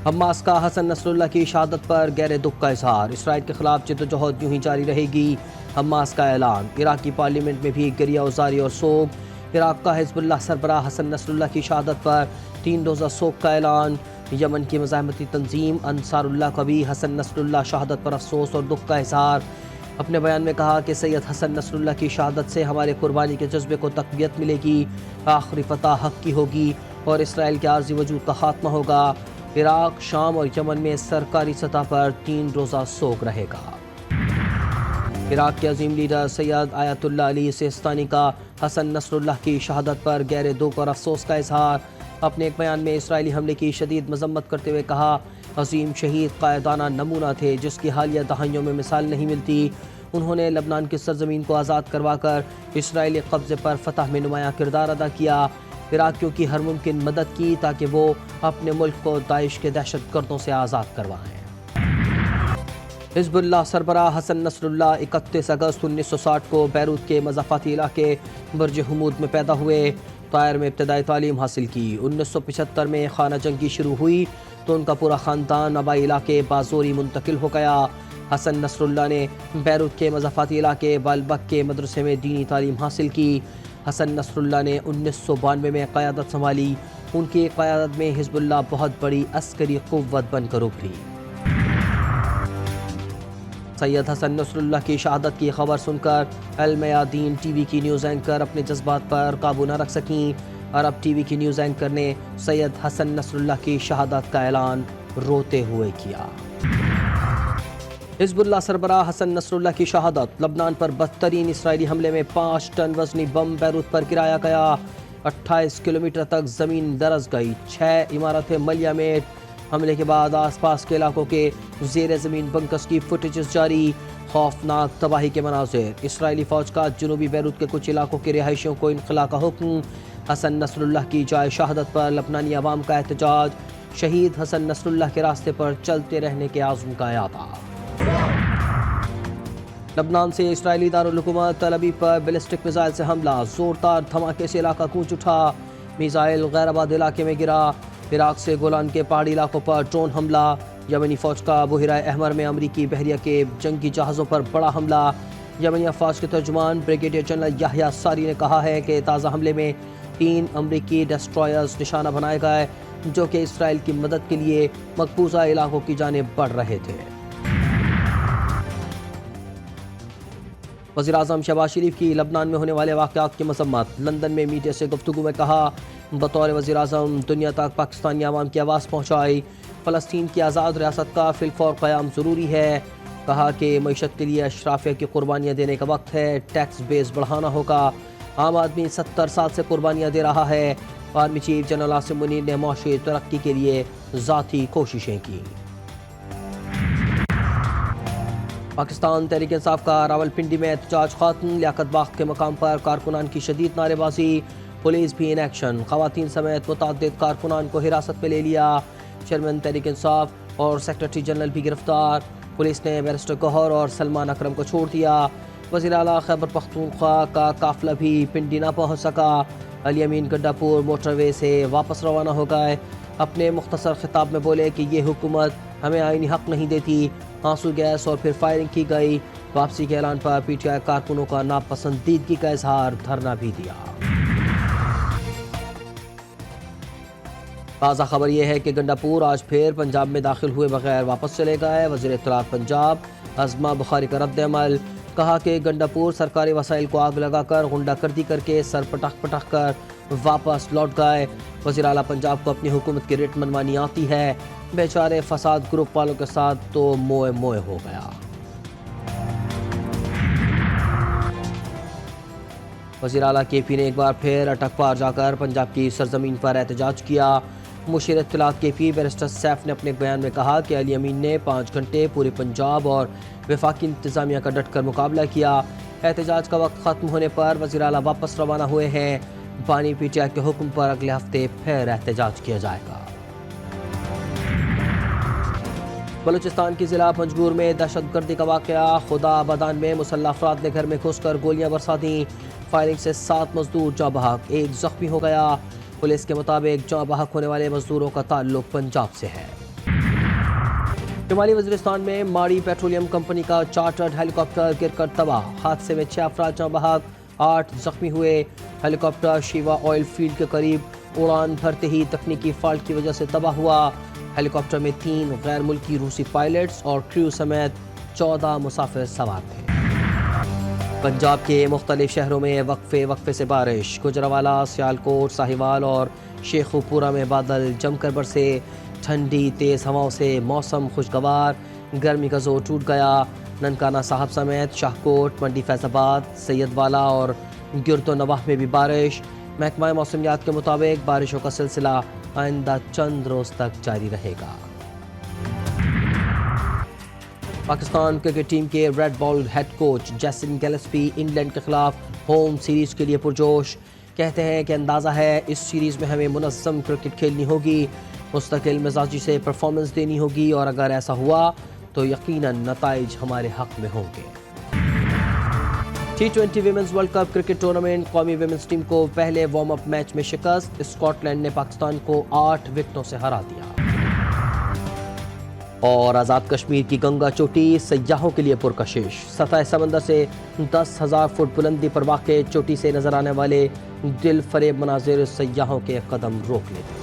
Hamas کا حسن نصر اللہ کی شہادت پر گہرے دکھ کا اظہار، اسرائیل کے خلاف جدوجہد یوں ہی جاری رہے گی، حماس کا اعلان۔ عراق کی پارلیمنٹ میں بھی گریہ وزاری اور سوگ، عراق کا حزب اللہ سربراہ حسن نصر اللہ کی شہادت پر 3 روزہ سوگ کا اعلان۔ یمن کی مزاحمتی تنظیم انصار اللہ کا بھی حسن نصر اللہ شہادت پر افسوس اور دکھ کا اظہار۔ اپنے بیان میں کہا کہ سید حسن نصر اللہ کی شہادت سے ہمارے قربانی کے جذبے کو تقویت ملے گی، آخری فتح حق کی ہوگی اور اسرائیل کے عارضی وجود کا خاتمہ ہوگا۔ عراق، شام اور یمن میں سرکاری سطح پر 3 روزہ سوگ رہے گا۔ عراق کے عظیم لیڈر سید آیت اللہ علی سیستانی کا حسن نصر اللہ کی شہادت پر گہرے دکھ اور افسوس کا اظہار۔ اپنے ایک بیان میں اسرائیلی حملے کی شدید مذمت کرتے ہوئے کہا، عظیم شہید قائدانہ نمونہ تھے جس کی حالیہ دہائیوں میں مثال نہیں ملتی۔ انہوں نے لبنان کی سرزمین کو آزاد کروا کر اسرائیلی قبضے پر فتح میں نمایاں کردار ادا کیا، عراقیوں کی ہر ممکن مدد کی تاکہ وہ اپنے ملک کو داعش کے دہشت گردوں سے آزاد کروائیں۔ حزب اللہ سربراہ حسن نصر اللہ 31 اگست 1960 کو بیروت کے مضافاتی علاقے برج حمود میں پیدا ہوئے۔ طائر میں ابتدائی تعلیم حاصل کی۔ 1975 میں خانہ جنگی شروع ہوئی تو ان کا پورا خاندان آبائی علاقے بازوری منتقل ہو گیا۔ حسن نصر اللہ نے بیروت کے مضافاتی علاقے بالبک کے مدرسے میں دینی تعلیم حاصل کی۔ حسن نصر اللہ نے 1992 میں قیادت سنبھالی۔ ان کی قیادت میں حزب اللہ بہت بڑی عسکری قوت بن کر ابھری۔ سید حسن نصر اللہ کی شہادت کی خبر سن کر المیادین ٹی وی کی نیوز اینکر اپنے جذبات پر قابو نہ رکھ سکیں۔ عرب ٹی وی کی نیوز اینکر نے سید حسن نصر اللہ کی شہادت کا اعلان روتے ہوئے کیا۔ حزب اللہ سربراہ حسن نصر اللہ کی شہادت۔ لبنان پر بدترین اسرائیلی حملے میں 5 ٹن وزنی بم بیروت پر گرایا گیا۔ 28 کلومیٹر تک زمین درز گئی، 6 عمارتیں ملیہ میٹ۔ حملے کے بعد آس پاس کے علاقوں کے زیر زمین بنکرز کی فوٹیجز جاری، خوفناک تباہی کے مناظر۔ اسرائیلی فوج کا جنوبی بیروت کے کچھ علاقوں کے رہائشیوں کو انخلا کا حکم۔ حسن نصر اللہ کی جائے شہادت پر لبنانی عوام کا احتجاج، شہید حسن نصر اللہ کے راستے پر چلتے رہنے کے عزم کا اعادہ۔ لبنان سے اسرائیلی دارالحکومت تل ابیب پر بیلسٹک میزائل سے حملہ، زوردار دھماکے سے علاقہ گونج اٹھا، میزائل غیر آباد علاقے میں گرا۔ عراق سے گولان کے پہاڑی علاقوں پر ڈرون حملہ، یمنی فوج کا بحیرہ احمر میں امریکی بحریہ کے جنگی جہازوں پر بڑا حملہ۔ یمنی افواج کے ترجمان بریگیڈیئر جنرل یحییٰ ساری نے کہا ہے کہ تازہ حملے میں 3 امریکی ڈسٹرائرز نشانہ بنائے گئے جو کہ اسرائیل کی مدد کے لیے مقبوضہ علاقوں کی جانب بڑھ رہے تھے۔ وزیراعظم شہباز شریف کی لبنان میں ہونے والے واقعات کی مذمت۔ لندن میں میڈیا سے گفتگو میں کہا، بطور وزیراعظم دنیا تک پاکستانی عوام کی آواز پہنچائی، فلسطین کی آزاد ریاست کا فی الفور قیام ضروری ہے۔ کہا کہ معیشت کے لیے اشرافیہ کی قربانیاں دینے کا وقت ہے، ٹیکس بیس بڑھانا ہوگا۔ عام آدمی 70 سال سے قربانیاں دے رہا ہے۔ Army chief general Asim Munir نے معاشی ترقی کے لیے ذاتی کوششیں کی۔ پاکستان تحریک انصاف کا راولپنڈی میں احتجاج ختم، لیاقت باغ کے مقام پر کارکنان کی شدید نعرے بازی، پولیس بھی ان ایکشن، خواتین سمیت متعدد کارکنان کو حراست میں لے لیا۔ چیئرمین تحریک انصاف اور سیکرٹری جنرل بھی گرفتار۔ پولیس نے بیرسٹر گوہر اور سلمان اکرم کو چھوڑ دیا۔ وزیر اعلیٰ خیبر پختونخوا کا قافلہ بھی پنڈی نہ پہنچ سکا۔ علی امین گڈاپور موٹر وے سے واپس روانہ ہو گئے۔ اپنے مختصر خطاب میں بولے کہ یہ حکومت ہمیں آئینی حق نہیں دیتی، آنسو گیس اور پھر فائرنگ کی گئی۔ واپسی کے اعلان پر پی ٹی آئی کارکنوں کا ناپسندیدگی کا اظہار، دھرنا بھی دیا۔ تازہ خبر یہ ہے کہ گنڈاپور آج پھر پنجاب میں داخل ہوئے بغیر واپس چلے گئے۔ وزیر اطلاعات پنجاب عظمہ بخاری کا رد عمل، کہا کہ گنڈاپور سرکاری وسائل کو آگ لگا کر غنڈہ گردی کر کے سر پٹخ پٹخ کر واپس لوٹ گئے۔ وزیر اعلیٰ پنجاب کو اپنی حکومت کی ریٹ منوانی آتی ہے، بیچارے فساد گروپ والوں کے ساتھ تو موئے موئے ہو گیا۔ وزیر اعلیٰ کے پی نے ایک بار پھر اٹک پار جا کر پنجاب کی سرزمین پر احتجاج کیا۔ مشیر اطلاعات کے پی بیرسٹر سیف نے اپنے بیان میں کہا کہ علی امین نے 5 گھنٹے پورے پنجاب اور وفاقی انتظامیہ کا ڈٹ کر مقابلہ کیا۔ احتجاج کا وقت ختم ہونے پر وزیر اعلیٰ واپس روانہ ہوئے ہیں۔ بانی پی ٹی آئی کے حکم پر اگلے ہفتے پھر احتجاج کیا جائے گا۔ بلوچستان کی ضلع پنجگور میں دہشت گردی کا واقعہ، خدا آبادان میں مسلح افراد نے گھر میں گھس کر گولیاں برسا دیں۔ فائرنگ سے 7 مزدور جاں بحق، 1 زخمی ہو گیا۔ پولیس کے مطابق جاں بحق ہونے والے مزدوروں کا تعلق پنجاب سے ہے۔ شمالی وزیرستان میں ماڑی پیٹرولیم کمپنی کا چارٹرڈ ہیلی کاپٹر گر کر تباہ، حادثے میں 6 افراد جاں بحق، 8 زخمی ہوئے۔ ہیلی کاپٹر شیوا آئل فیلڈ کے قریب اڑان بھرتے ہی تکنیکی فالٹ کی وجہ سے تباہ ہوا۔ ہیلی کاپٹر میں 3 غیر ملکی روسی پائلٹس اور کریو سمیت 14 مسافر سوار تھے۔ پنجاب کے مختلف شہروں میں وقفے سے بارش، گجرانوالہ، سیالکوٹ، ساہیوال اور شیخوپورہ میں بادل جم کر برسے۔ ٹھنڈی تیز ہواؤں سے موسم خوشگوار، گرمی کا زور ٹوٹ گیا۔ ننکانہ صاحب سمیت شاہکوٹ، منڈی فیض آباد، سید والا اور گرد و نواح میں بھی بارش۔ محکمہ موسمیات کے مطابق بارشوں کا سلسلہ آئندہ چند روز تک جاری رہے گا۔ پاکستان کرکٹ ٹیم کے red ball head coach Jason Gillespie England کے خلاف ہوم سیریز کے لیے پرجوش، کہتے ہیں کہ اندازہ ہے اس سیریز میں ہمیں منظم کرکٹ کھیلنی ہوگی، مستقل مزاجی سے پرفارمنس دینی ہوگی اور اگر ایسا ہوا تو یقیناً نتائج ہمارے حق میں ہوں گے۔ T20 women's world cup cricket tournament, قومی ویمنز ٹیم کو پہلے وارم اپ میچ میں شکست، اسکاٹ لینڈ نے پاکستان کو 8 وکٹوں سے ہرا دیا۔ اور آزاد کشمیر کی گنگا چوٹی سیاحوں کے لیے پرکشش، سطح سمندر سے 10,000 فٹ بلندی پر واقع چوٹی سے نظر آنے والے دل فریب مناظر سیاحوں کے قدم روک لیتے ہیں۔